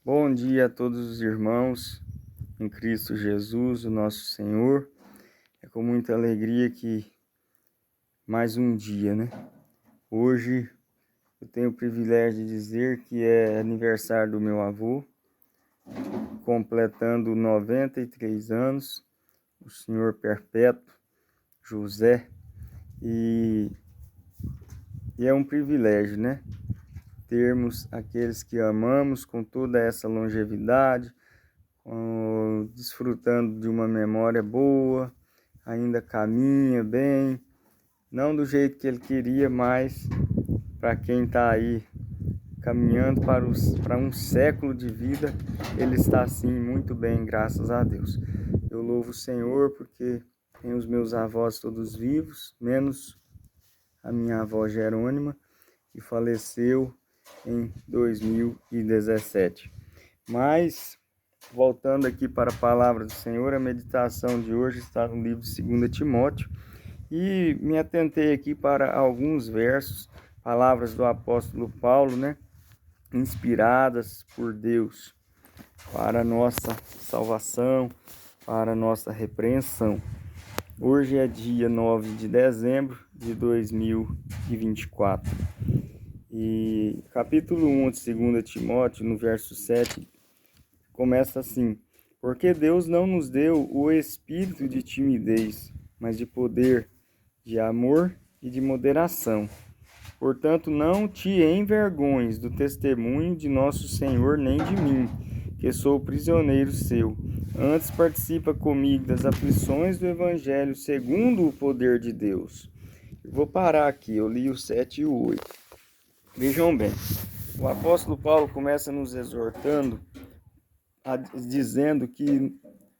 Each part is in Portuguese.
Bom dia a todos os irmãos em Cristo Jesus, o nosso Senhor. É com muita alegria que mais um dia, Hoje eu tenho o privilégio de dizer que é aniversário do meu avô, completando 93 anos, o Senhor Perpétuo José, e é um privilégio, termos aqueles que amamos com toda essa longevidade, desfrutando de uma memória boa, ainda caminha bem, não do jeito que ele queria, mas para quem está aí caminhando para um século de vida, ele está assim muito bem, graças a Deus. Eu louvo o Senhor porque tem os meus avós todos vivos, menos a minha avó Jerônima, que faleceu em 2017. Mas, voltando aqui para a palavra do Senhor, a meditação de hoje está no livro de 2 Timóteo, e me atentei aqui para alguns versos, palavras do apóstolo Paulo, inspiradas por Deus para a nossa salvação, para a nossa repreensão. Hoje é dia 9 de dezembro de 2024. E capítulo 1 de 2 Timóteo, no verso 7, começa assim: porque Deus não nos deu o espírito de timidez, mas de poder, de amor e de moderação. Portanto, não te envergonhes do testemunho de nosso Senhor, nem de mim, que sou prisioneiro seu. Antes participa comigo das aflições do Evangelho segundo o poder de Deus. Eu vou parar aqui, eu li o 7 e o 8. Vejam bem, o apóstolo Paulo começa nos exortando, dizendo que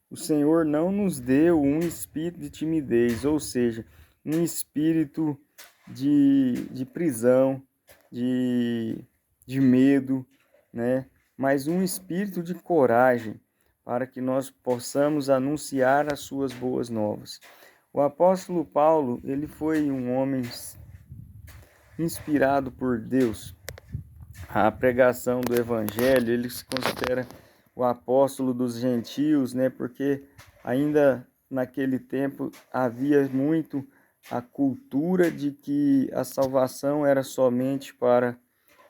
o Senhor não nos deu um espírito de timidez, ou seja, um espírito de prisão, de medo, mas um espírito de coragem para que nós possamos anunciar as suas boas novas. O apóstolo Paulo, ele foi um homem inspirado por Deus. A pregação do evangelho, ele se considera o apóstolo dos gentios, porque ainda naquele tempo havia muito a cultura de que a salvação era somente para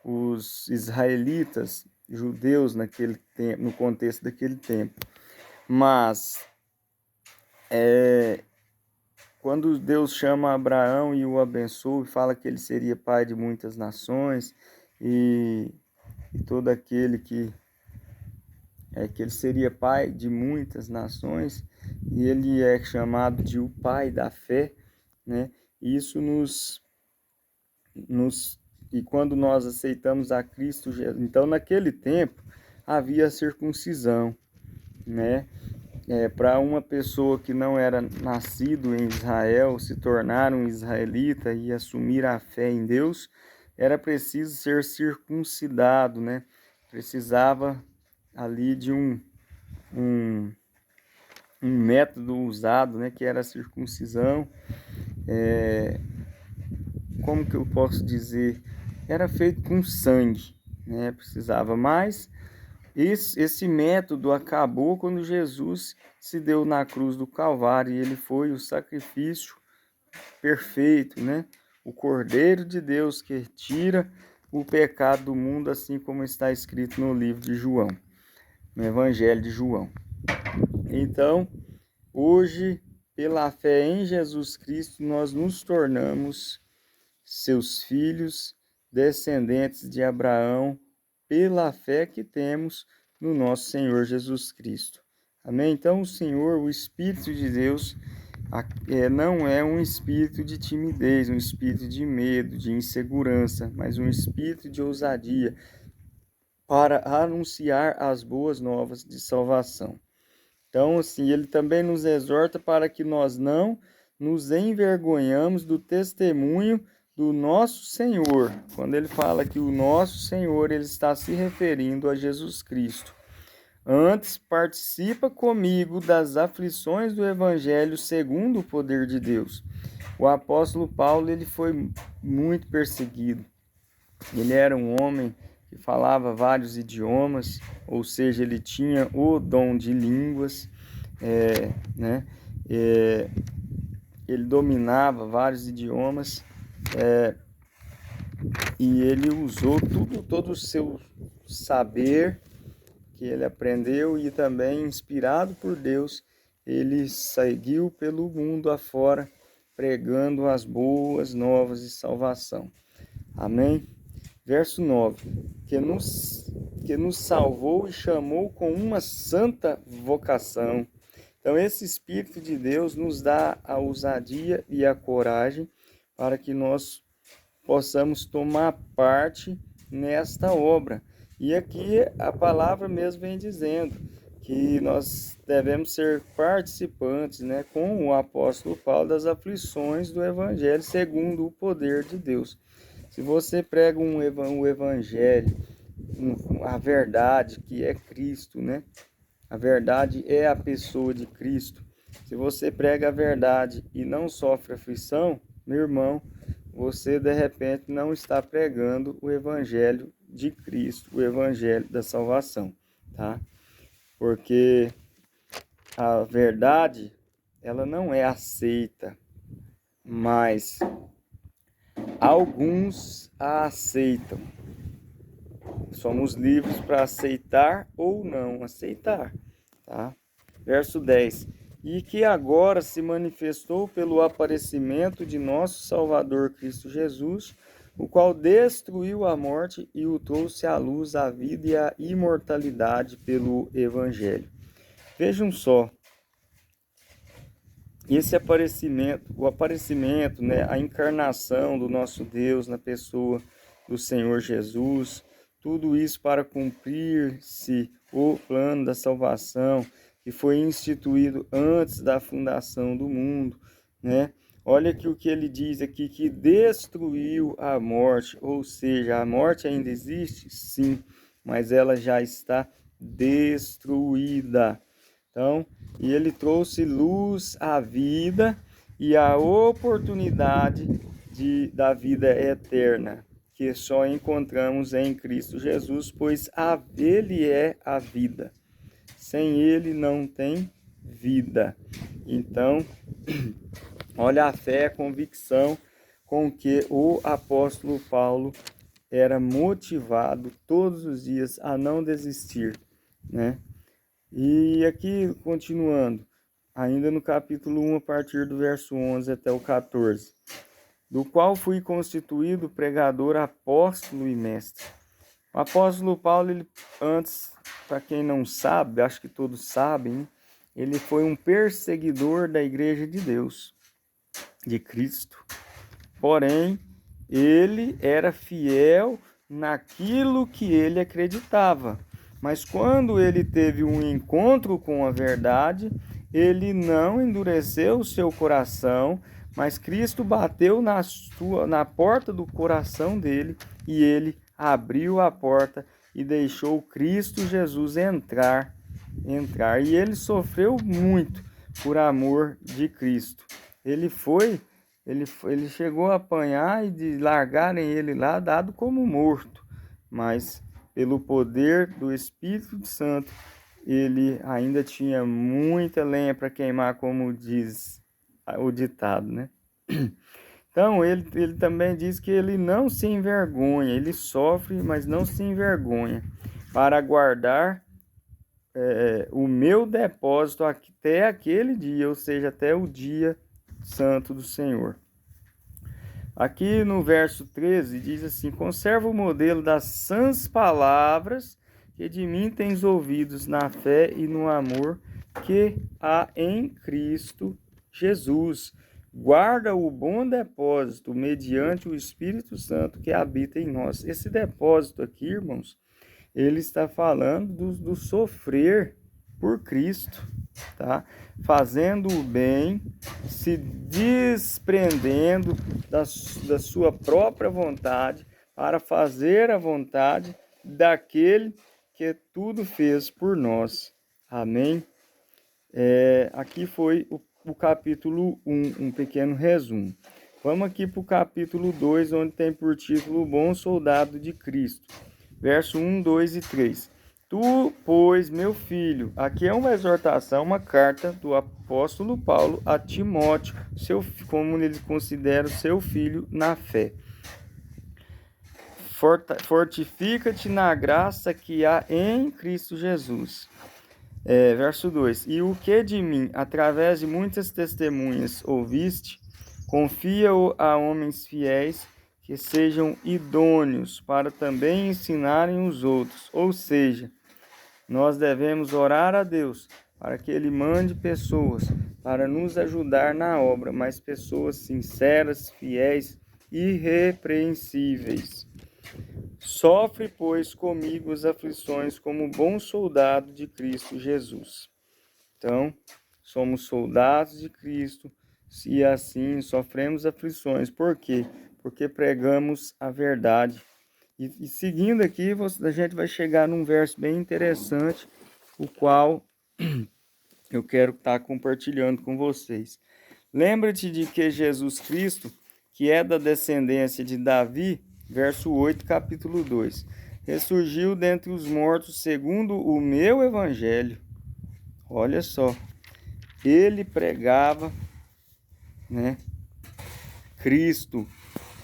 os israelitas, judeus naquele tempo, no contexto daquele tempo. Mas quando Deus chama Abraão e o abençoa, e fala que ele seria pai de muitas nações, e todo aquele que ele seria pai de muitas nações, e ele é chamado de o pai da fé, Isso e quando nós aceitamos a Cristo Jesus, então naquele tempo havia circuncisão, para uma pessoa que não era nascido em Israel se tornar um israelita e assumir a fé em Deus, era preciso ser circuncidado, Precisava ali de um método usado, que era a circuncisão. Como que eu posso dizer? Era feito com sangue, Precisava mais. Esse método acabou quando Jesus se deu na cruz do Calvário, e ele foi o sacrifício perfeito, O Cordeiro de Deus que tira o pecado do mundo, assim como está escrito no livro de João, no Evangelho de João. Então, hoje, pela fé em Jesus Cristo, nós nos tornamos seus filhos, descendentes de Abraão, pela fé que temos no nosso Senhor Jesus Cristo. Amém? Então, o Senhor, o Espírito de Deus, não é um espírito de timidez, um espírito de medo, de insegurança, mas um espírito de ousadia para anunciar as boas novas de salvação. Então, assim, ele também nos exorta para que nós não nos envergonhamos do testemunho do nosso Senhor. Quando ele fala que o nosso Senhor, ele está se referindo a Jesus Cristo. Antes, participa comigo das aflições do Evangelho segundo o poder de Deus. O apóstolo Paulo, ele foi muito perseguido. Ele era um homem que falava vários idiomas, ou seja, ele tinha o dom de línguas, né? Ele dominava vários idiomas, e ele usou todo o seu saber que ele aprendeu, e também inspirado por Deus, ele seguiu pelo mundo afora, pregando as boas novas de salvação. Amém? Verso 9. Que nos salvou e chamou com uma santa vocação. Então, esse Espírito de Deus nos dá a ousadia e a coragem para que nós possamos tomar parte nesta obra. E aqui a palavra mesmo vem dizendo que nós devemos ser participantes, né, com o apóstolo Paulo, das aflições do Evangelho segundo o poder de Deus. Se você prega um Evangelho, a verdade que é Cristo, né? A verdade é a pessoa de Cristo. Se você prega a verdade e não sofre aflição, meu irmão, você de repente não está pregando o Evangelho de Cristo, o Evangelho da salvação, tá? Porque a verdade, ela não é aceita, mas alguns a aceitam. Somos livres para aceitar ou não aceitar, tá? Verso 10. E que agora se manifestou pelo aparecimento de nosso Salvador Cristo Jesus, o qual destruiu a morte e o trouxe à luz a vida e a imortalidade pelo Evangelho. Vejam só, esse aparecimento, o aparecimento, né, a encarnação do nosso Deus na pessoa do Senhor Jesus, tudo isso para cumprir-se o plano da salvação que foi instituído antes da fundação do mundo, né? Olha que o que ele diz aqui, que destruiu a morte, ou seja, a morte ainda existe? Sim, mas ela já está destruída. Então, e ele trouxe luz à vida e a oportunidade da vida eterna, que só encontramos em Cristo Jesus, pois ele é a vida. Sem ele não tem vida. Então, olha a fé, a convicção com que o apóstolo Paulo era motivado todos os dias a não desistir, né? E aqui, continuando, ainda no capítulo 1, a partir do verso 11 até o 14, do qual fui constituído pregador, apóstolo e mestre. O apóstolo Paulo, ele, antes, para quem não sabe, acho que todos sabem, ele foi um perseguidor da Igreja de Deus, de Cristo. Porém, ele era fiel naquilo que ele acreditava. Mas quando ele teve um encontro com a verdade, ele não endureceu o seu coração, mas Cristo bateu na porta do coração dele e ele abriu a porta e deixou Cristo Jesus entrar. E ele sofreu muito por amor de Cristo. Ele chegou a apanhar e de largarem ele lá, dado como morto, mas pelo poder do Espírito Santo, ele ainda tinha muita lenha para queimar, como diz o ditado, né? Então, ele também diz que ele não se envergonha, ele sofre, mas não se envergonha, para guardar o meu depósito até aquele dia, ou seja, até o dia santo do Senhor. Aqui no verso 13 diz assim: conserva o modelo das sãs palavras que de mim tens ouvidos na fé e no amor que há em Cristo Jesus. Guarda o bom depósito mediante o Espírito Santo que habita em nós. Esse depósito aqui, irmãos, ele está falando do sofrer por Cristo, tá? Fazendo o bem, se desprendendo da sua própria vontade para fazer a vontade daquele que tudo fez por nós. Amém? Aqui foi o capítulo 1, um pequeno resumo. Vamos aqui para o capítulo 2, onde tem por título O Bom Soldado de Cristo. verso 1, 2 e 3. Tu, pois, meu filho, aqui é uma exortação, uma carta do apóstolo Paulo a Timóteo, como ele considera o seu filho na fé. Fortifica-te na graça que há em Cristo Jesus. Verso 2. E o que de mim, através de muitas testemunhas, ouviste, confia-o a homens fiéis, que sejam idôneos para também ensinarem os outros. Ou seja, nós devemos orar a Deus para que Ele mande pessoas para nos ajudar na obra, mas pessoas sinceras, fiéis, irrepreensíveis. Sofre, pois, comigo as aflições como bom soldado de Cristo Jesus. Então, somos soldados de Cristo e assim sofremos aflições. Por quê? Porque pregamos a verdade. E seguindo aqui, a gente vai chegar num verso bem interessante, o qual eu quero estar compartilhando com vocês. Lembra-te de que Jesus Cristo, que é da descendência de Davi, verso 8, capítulo 2, ressurgiu dentre os mortos segundo o meu evangelho. Olha só, ele pregava, né, Cristo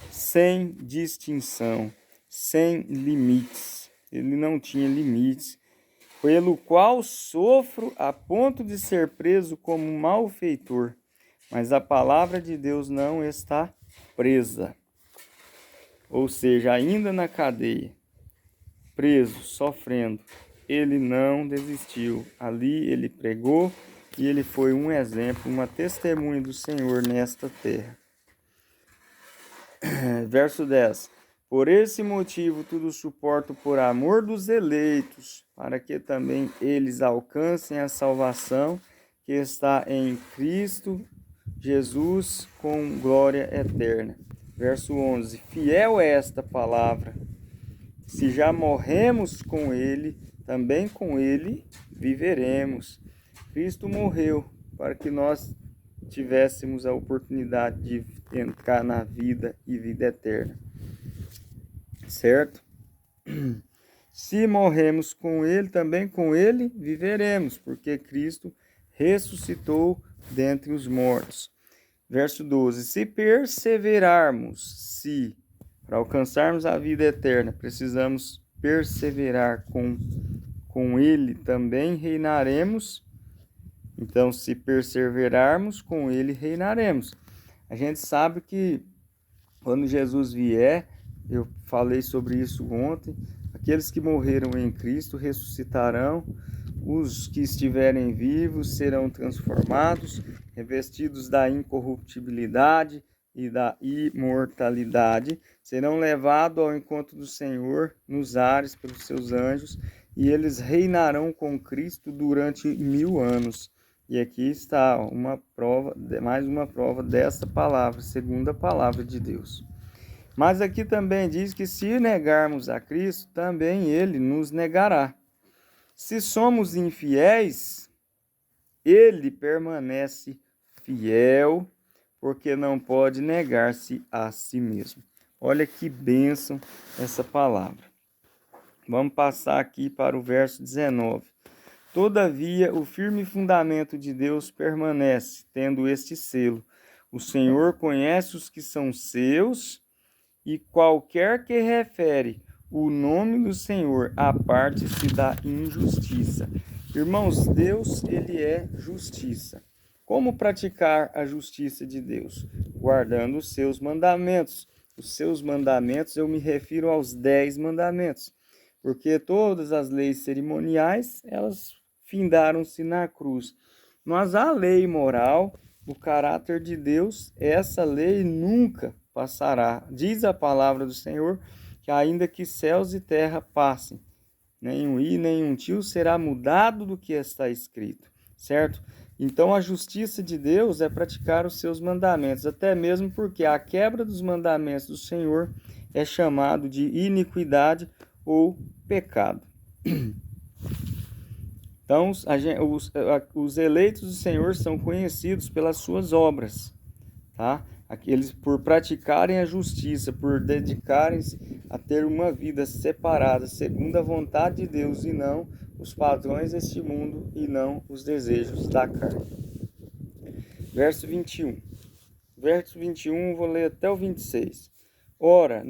sem distinção, sem limites. Ele não tinha limites, pelo qual sofro a ponto de ser preso como malfeitor. Mas a palavra de Deus não está presa. Ou seja, ainda na cadeia, preso, sofrendo, ele não desistiu. Ali ele pregou e ele foi um exemplo, uma testemunha do Senhor nesta terra. Verso 10. Por esse motivo tudo suporto por amor dos eleitos, para que também eles alcancem a salvação que está em Cristo Jesus com glória eterna. Verso 11. Fiel é esta palavra. Se já morremos com ele, também com ele viveremos. Cristo morreu para que nós tivéssemos a oportunidade de entrar na vida e vida eterna. Certo? Se morremos com ele, também com ele viveremos, porque Cristo ressuscitou dentre os mortos. Verso 12. Se perseverarmos, para alcançarmos a vida eterna, precisamos perseverar com ele, também reinaremos. Então, se perseverarmos, com ele reinaremos. A gente sabe que quando Jesus vier, eu falei sobre isso ontem, aqueles que morreram em Cristo ressuscitarão, os que estiverem vivos serão transformados, revestidos da incorruptibilidade e da imortalidade, serão levados ao encontro do Senhor nos ares pelos seus anjos, e eles reinarão com Cristo durante 1000 anos. E aqui está uma prova, mais uma prova dessa palavra, segunda palavra de Deus. Mas aqui também diz que se negarmos a Cristo, também ele nos negará. Se somos infiéis, ele permanece fiel, porque não pode negar-se a si mesmo. Olha que bênção essa palavra. Vamos passar aqui para o verso 19. Todavia, o firme fundamento de Deus permanece, tendo este selo. O Senhor conhece os que são seus, e qualquer que refere o nome do Senhor aparte-se da injustiça. Irmãos, Deus, ele é justiça. Como praticar a justiça de Deus? Guardando os seus mandamentos. Os seus mandamentos, eu me refiro aos 10 mandamentos, porque todas as leis cerimoniais, elas findaram-se na cruz. Mas a lei moral, o caráter de Deus, essa lei nunca passará. Diz a palavra do Senhor que ainda que céus e terra passem, nenhum i, nenhum tio será mudado do que está escrito, certo? Então a justiça de Deus é praticar os seus mandamentos, até mesmo porque a quebra dos mandamentos do Senhor é chamado de iniquidade ou pecado. Então, os eleitos do Senhor são conhecidos pelas suas obras, tá? aqueles por praticarem a justiça, por dedicarem-se a ter uma vida separada, segundo a vontade de Deus, e não os padrões deste mundo, e não os desejos da carne. Verso 21. Verso 21, vou ler até o 26. Ora,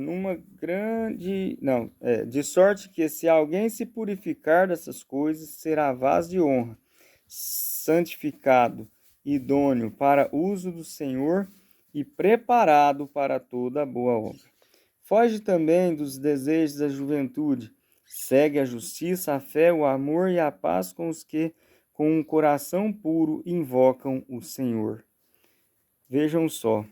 de sorte que se alguém se purificar dessas coisas, será vaso de honra, santificado, idôneo para uso do Senhor e preparado para toda boa obra. Foge também dos desejos da juventude, segue a justiça, a fé, o amor e a paz com os que, com um coração puro, invocam o Senhor. Vejam só,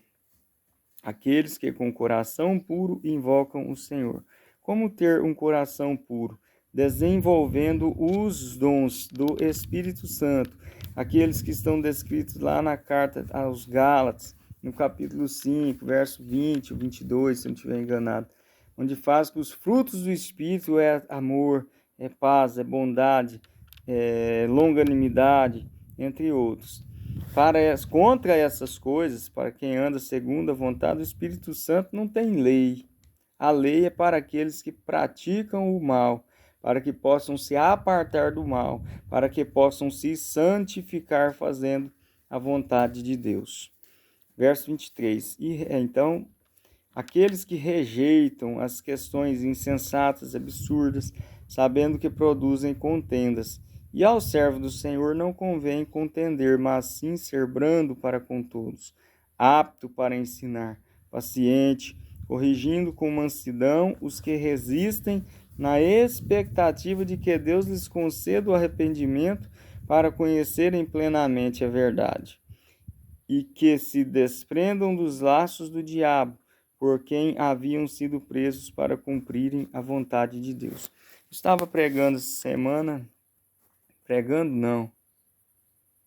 aqueles que com coração puro invocam o Senhor. Como ter um coração puro? Desenvolvendo os dons do Espírito Santo, aqueles que estão descritos lá na carta aos Gálatas, no capítulo 5, verso 20 ou 22, se eu não estiver enganado, onde faz que os frutos do Espírito é amor, é paz, é bondade, é longanimidade, entre outros. Contra essas coisas, para quem anda segundo a vontade do Espírito Santo, não tem lei. A lei é para aqueles que praticam o mal, para que possam se apartar do mal, para que possam se santificar fazendo a vontade de Deus. Verso 23. Então, aqueles que rejeitam as questões insensatas, absurdas, sabendo que produzem contendas, e ao servo do Senhor não convém contender, mas sim ser brando para com todos, apto para ensinar, paciente, corrigindo com mansidão os que resistem, na expectativa de que Deus lhes conceda o arrependimento para conhecerem plenamente a verdade, e que se desprendam dos laços do diabo, por quem haviam sido presos para cumprirem a vontade de Deus. Estava pregando essa semana,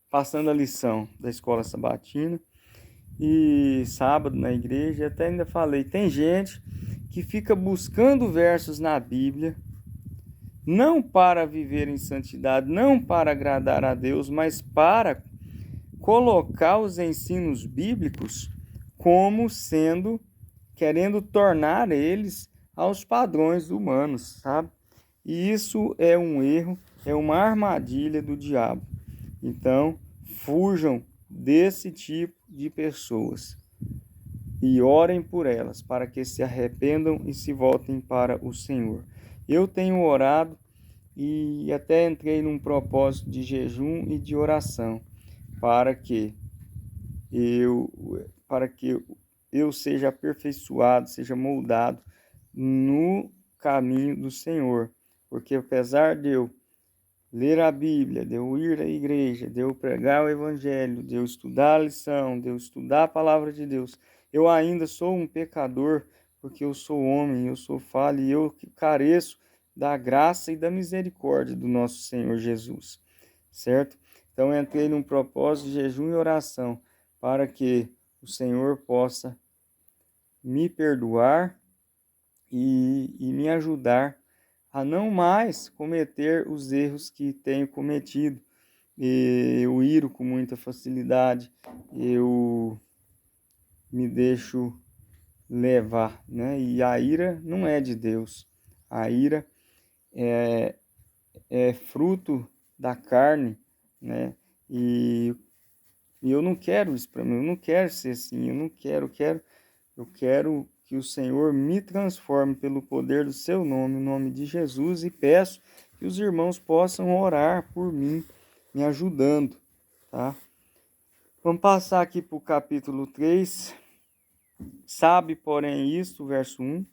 passando a lição da escola sabatina, e sábado na igreja, até ainda falei, tem gente que fica buscando versos na Bíblia, não para viver em santidade, não para agradar a Deus, mas para colocar os ensinos bíblicos como sendo, querendo tornar eles aos padrões humanos, sabe? E isso é um erro, é uma armadilha do diabo. Então, fujam desse tipo de pessoas e orem por elas, para que se arrependam e se voltem para o Senhor. Eu tenho orado e até entrei num propósito de jejum e de oração, para que eu seja aperfeiçoado, seja moldado no caminho do Senhor. Porque apesar de eu ler a Bíblia, de eu ir à igreja, de eu pregar o Evangelho, de eu estudar a lição, de eu estudar a palavra de Deus, eu ainda sou um pecador, porque eu sou homem, eu sou falho e eu careço da graça e da misericórdia do nosso Senhor Jesus, certo? Então eu entrei num propósito de jejum e oração para que o Senhor possa me perdoar e me ajudar a não mais cometer os erros que tenho cometido. Eu iro com muita facilidade, eu me deixo levar, né? E a ira não é de Deus. A ira é fruto da carne, né? E eu não quero isso para mim, eu não quero ser assim, eu quero que o Senhor me transforme pelo poder do seu nome, o nome de Jesus, e peço que os irmãos possam orar por mim, me ajudando, tá? Vamos passar aqui para o capítulo 3. Sabe, porém, isto, verso 1,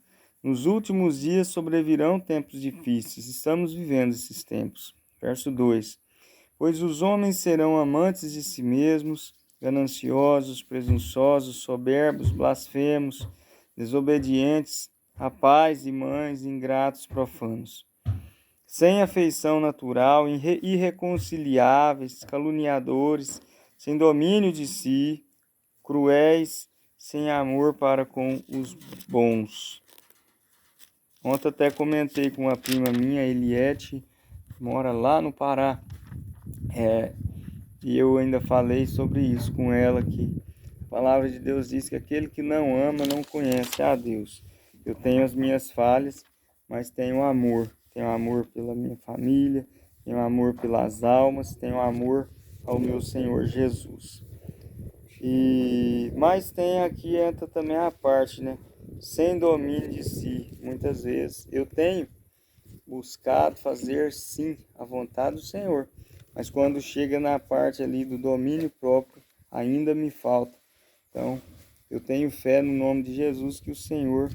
nos últimos dias sobrevirão tempos difíceis, estamos vivendo esses tempos. Verso 2, pois os homens serão amantes de si mesmos, gananciosos, presunçosos, soberbos, blasfemos, desobedientes a pais e mães, ingratos, profanos, sem afeição natural, irreconciliáveis, caluniadores, sem domínio de si, cruéis, sem amor para com os bons. Ontem até comentei com uma prima minha, Eliette, que mora lá no Pará, e eu ainda falei sobre isso com ela, que palavra de Deus diz que aquele que não ama não conhece a Deus. Eu tenho as minhas falhas, mas tenho amor. Tenho amor pela minha família, tenho amor pelas almas, tenho amor ao meu Senhor Jesus. Mas tem aqui, entra também a parte, né? Sem domínio de si. Muitas vezes eu tenho buscado fazer sim a vontade do Senhor, mas quando chega na parte ali do domínio próprio, ainda me falta. Então, eu tenho fé no nome de Jesus que o Senhor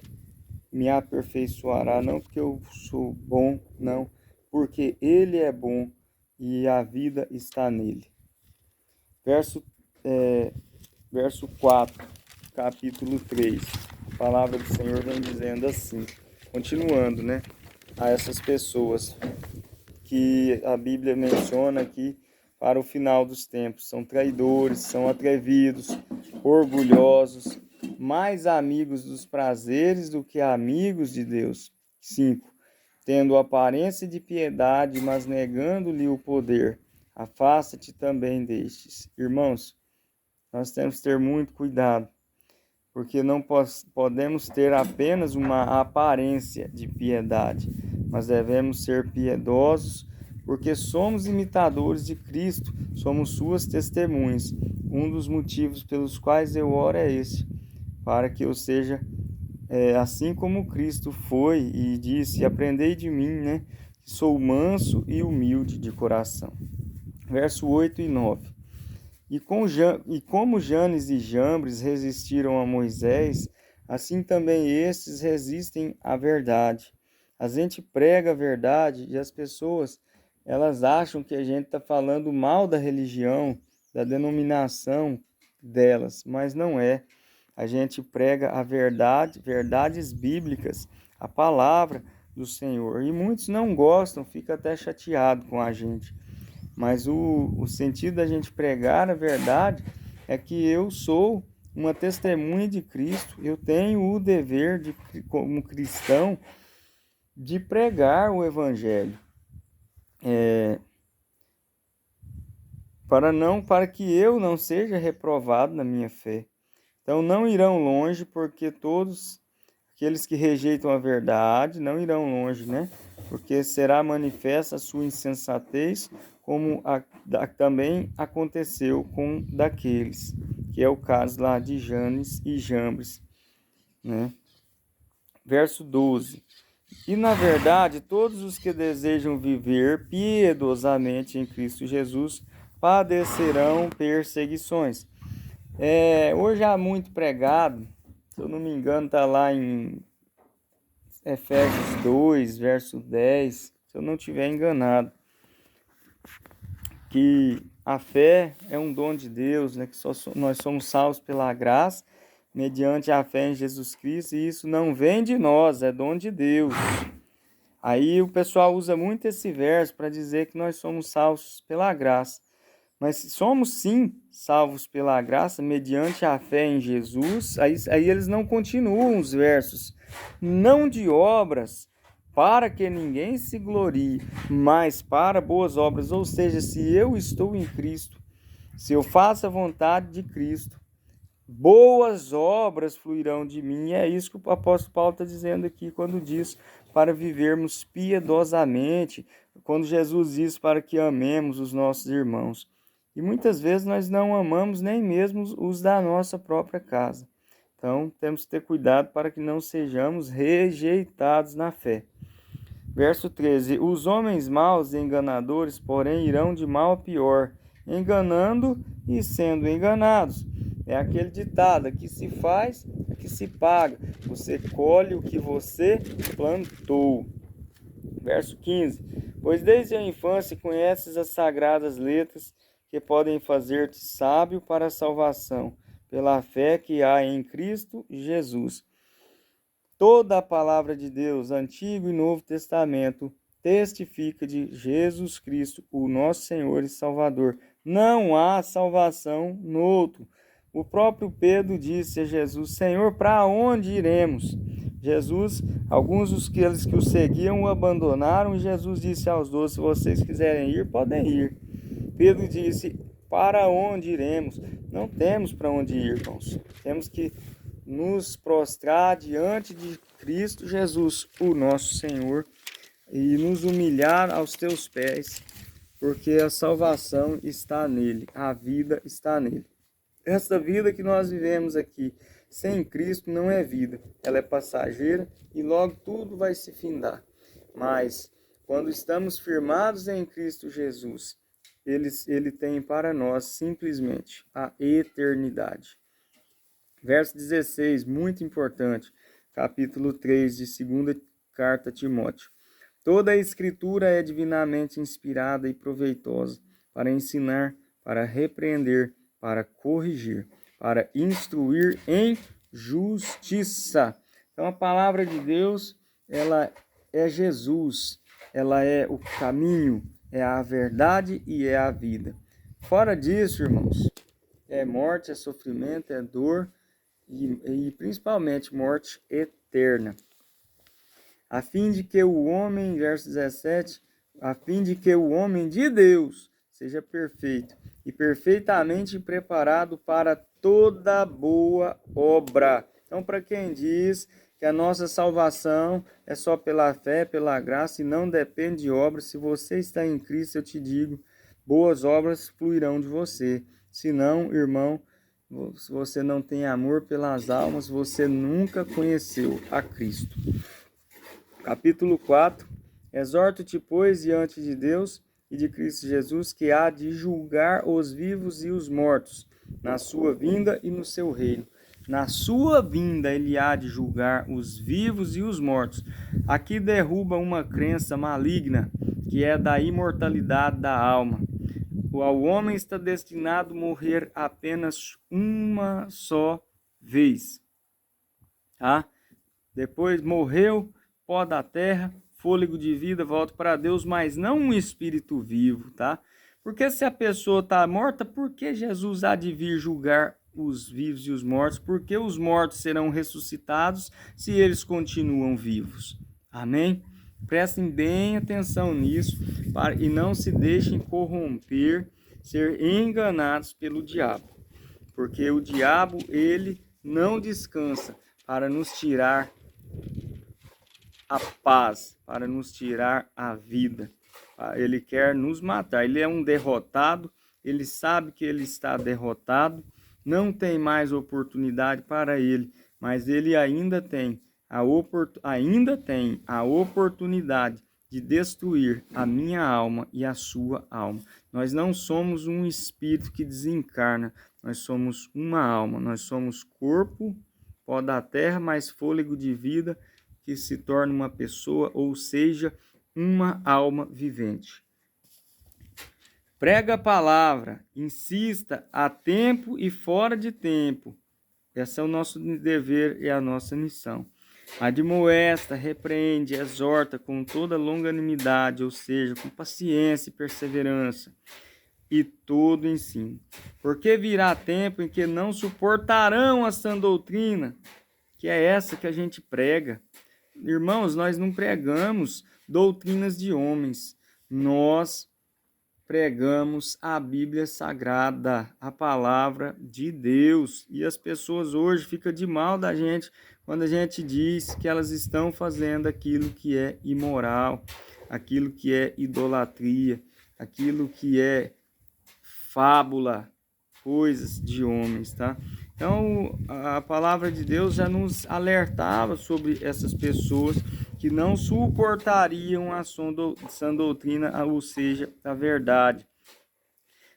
me aperfeiçoará, não porque eu sou bom, não, porque Ele é bom e a vida está nele. Verso 4, capítulo 3. A palavra do Senhor vem dizendo assim, continuando, né? A essas pessoas que a Bíblia menciona aqui para o final dos tempos. São traidores, são atrevidos, orgulhosos, mais amigos dos prazeres do que amigos de Deus. 5. Tendo aparência de piedade, mas negando-lhe o poder. Afasta-te também destes. Irmãos, nós temos que ter muito cuidado, porque não podemos ter apenas uma aparência de piedade, mas devemos ser piedosos, porque somos imitadores de Cristo, somos suas testemunhas. Um dos motivos pelos quais eu oro é esse, para que eu seja assim como Cristo foi e disse, aprendei de mim, né? Sou manso e humilde de coração. Verso 8 e 9. E como Janes e Jambres resistiram a Moisés, assim também estes resistem à verdade. A gente prega a verdade e as pessoas, elas acham que a gente está falando mal da religião, da denominação delas, mas não é. A gente prega a verdade, verdades bíblicas, a palavra do Senhor. E muitos não gostam, ficam até chateados com a gente. Mas o sentido da gente pregar a verdade é que eu sou uma testemunha de Cristo. Eu tenho o dever, como cristão, de pregar o Evangelho. Para que eu não seja reprovado na minha fé. Então não irão longe, porque todos aqueles que rejeitam a verdade não irão longe, né? Porque será manifesta a sua insensatez, como também aconteceu com daqueles, que é o caso lá de Janes e Jambres, né? Verso 12. E na verdade, todos os que desejam viver piedosamente em Cristo Jesus padecerão perseguições. Hoje há muito pregado, se eu não me engano, está lá em Efésios 2, verso 10, se eu não estiver enganado, que a fé é um dom de Deus, né? Que nós somos salvos pela graça, mediante a fé em Jesus Cristo, e isso não vem de nós, é dom de Deus. Aí o pessoal usa muito esse verso para dizer que nós somos salvos pela graça. Mas somos sim salvos pela graça, mediante a fé em Jesus. Aí eles não continuam os versos. Não de obras, para que ninguém se glorie, mas para boas obras. Ou seja, se eu estou em Cristo, se eu faço a vontade de Cristo, boas obras fluirão de mim. E é isso que o apóstolo Paulo está dizendo aqui quando diz para vivermos piedosamente, quando Jesus diz para que amemos os nossos irmãos. E muitas vezes nós não amamos nem mesmo os da nossa própria casa. Então, temos que ter cuidado para que não sejamos rejeitados na fé. Verso 13. Os homens maus e enganadores, porém, irão de mal a pior, enganando e sendo enganados. É aquele ditado, aqui se faz, aqui se paga. Você colhe o que você plantou. Verso 15. Pois desde a infância conheces as sagradas letras, que podem fazer-te sábio para a salvação, pela fé que há em Cristo Jesus. Toda a palavra de Deus, Antigo e Novo Testamento, testifica de Jesus Cristo, o nosso Senhor e Salvador. Não há salvação no outro. O próprio Pedro disse a Jesus, Senhor, para onde iremos? Jesus, alguns dos que o seguiam o abandonaram, e Jesus disse aos 12, se vocês quiserem ir, podem ir. Pedro disse, para onde iremos? Não temos para onde ir, irmãos. Temos que nos prostrar diante de Cristo Jesus, o nosso Senhor, e nos humilhar aos teus pés, porque a salvação está nele, a vida está nele. Esta vida que nós vivemos aqui sem Cristo não é vida, ela é passageira e logo tudo vai se findar. Mas quando estamos firmados em Cristo Jesus, ele tem para nós simplesmente a eternidade. Verso 16, muito importante, capítulo 3 de 2ª carta a Timóteo. Toda a escritura é divinamente inspirada e proveitosa para ensinar, para repreender, para corrigir, para instruir em justiça. Então a palavra de Deus, ela é Jesus, ela é o caminho, é a verdade e é a vida. Fora disso, irmãos, é morte, é sofrimento, é dor e principalmente morte eterna. A fim de que o homem, verso 17, a fim de que o homem de Deus seja perfeito e perfeitamente preparado para toda boa obra. Então, para quem diz que a nossa salvação é só pela fé, pela graça e não depende de obras, se você está em Cristo, eu te digo, boas obras fluirão de você. Se não, irmão, se você não tem amor pelas almas, você nunca conheceu a Cristo. Capítulo 4. Exorto-te, pois, diante de Deus e de Cristo Jesus, que há de julgar os vivos e os mortos, na sua vinda e no seu reino. Na sua vinda ele há de julgar os vivos e os mortos. Aqui derruba uma crença maligna, que é da imortalidade da alma. O homem está destinado a morrer apenas uma só vez. Tá? Depois morreu, pó da terra, fôlego de vida, volta para Deus, mas não um espírito vivo, tá? Porque se a pessoa está morta, por que Jesus há de vir julgar os vivos e os mortos? Porque os mortos serão ressuscitados se eles continuam vivos. Amém? Prestem bem atenção nisso e não se deixem corromper, ser enganados pelo diabo. Porque o diabo, ele não descansa para nos tirar a paz, para nos tirar a vida. Ele quer nos matar. Ele é um derrotado, ele sabe que ele está derrotado, não tem mais oportunidade para ele, mas ele ainda tem a oportunidade de destruir a minha alma e a sua alma. Nós não somos um espírito que desencarna, nós somos uma alma, nós somos corpo, pó da terra, mais fôlego de vida, que se torna uma pessoa, ou seja, uma alma vivente. Prega a palavra, insista a tempo e fora de tempo. Esse é o nosso dever e a nossa missão. Admoesta, repreende, exorta com toda longanimidade, ou seja, com paciência e perseverança, e todo ensino. Porque virá tempo em que não suportarão a sã doutrina, que é essa que a gente prega. Irmãos, nós não pregamos doutrinas de homens, nós pregamos a Bíblia Sagrada, a palavra de Deus. E as pessoas hoje ficam de mal da gente quando a gente diz que elas estão fazendo aquilo que é imoral, aquilo que é idolatria, aquilo que é fábula, coisas de homens, tá? Então, a palavra de Deus já nos alertava sobre essas pessoas que não suportariam a sã doutrina, ou seja, a verdade.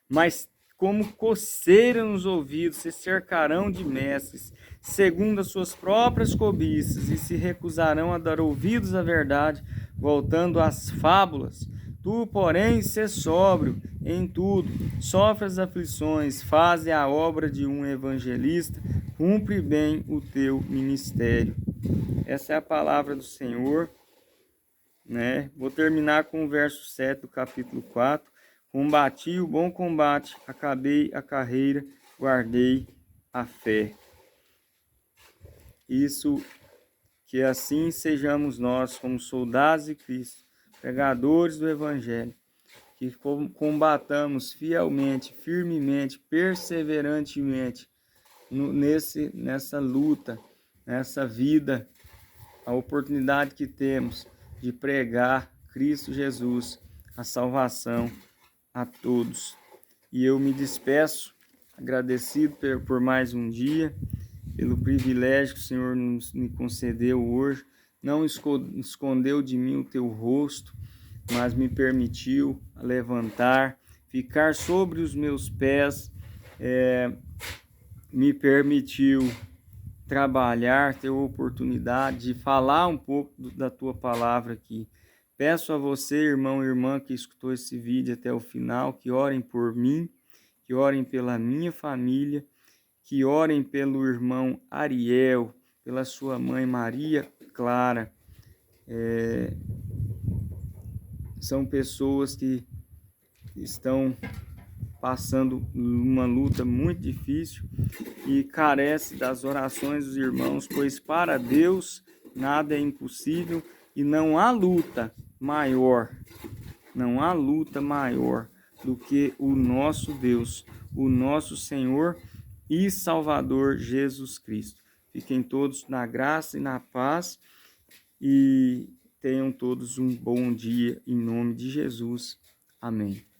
Mas como coceira nos ouvidos, se cercarão de mestres, segundo as suas próprias cobiças, e se recusarão a dar ouvidos à verdade, voltando às fábulas. Tu, porém, sê sóbrio em tudo, sofre as aflições, faze a obra de um evangelista, cumpre bem o teu ministério. Essa é a palavra do Senhor, né? Vou terminar com o verso 7 do capítulo 4. Combati o bom combate, acabei a carreira, guardei a fé. Isso, que assim sejamos nós, como soldados de Cristo, pregadores do Evangelho, que combatamos fielmente, firmemente, perseverantemente nessa luta, nessa vida, a oportunidade que temos de pregar Cristo Jesus, a salvação a todos. E eu me despeço, agradecido por mais um dia, pelo privilégio que o Senhor me concedeu hoje, não escondeu de mim o teu rosto, mas me permitiu levantar, ficar sobre os meus pés, me permitiu trabalhar, ter a oportunidade de falar um pouco da tua palavra aqui. Peço a você, irmão e irmã, que escutou esse vídeo até o final, que orem por mim, que orem pela minha família, que orem pelo irmão Ariel, pela sua mãe Maria Clara. São pessoas que estão passando uma luta muito difícil e carece das orações dos irmãos, pois para Deus nada é impossível e não há luta maior do que o nosso Deus, o nosso Senhor e Salvador Jesus Cristo. Fiquem todos na graça e na paz e tenham todos um bom dia em nome de Jesus. Amém.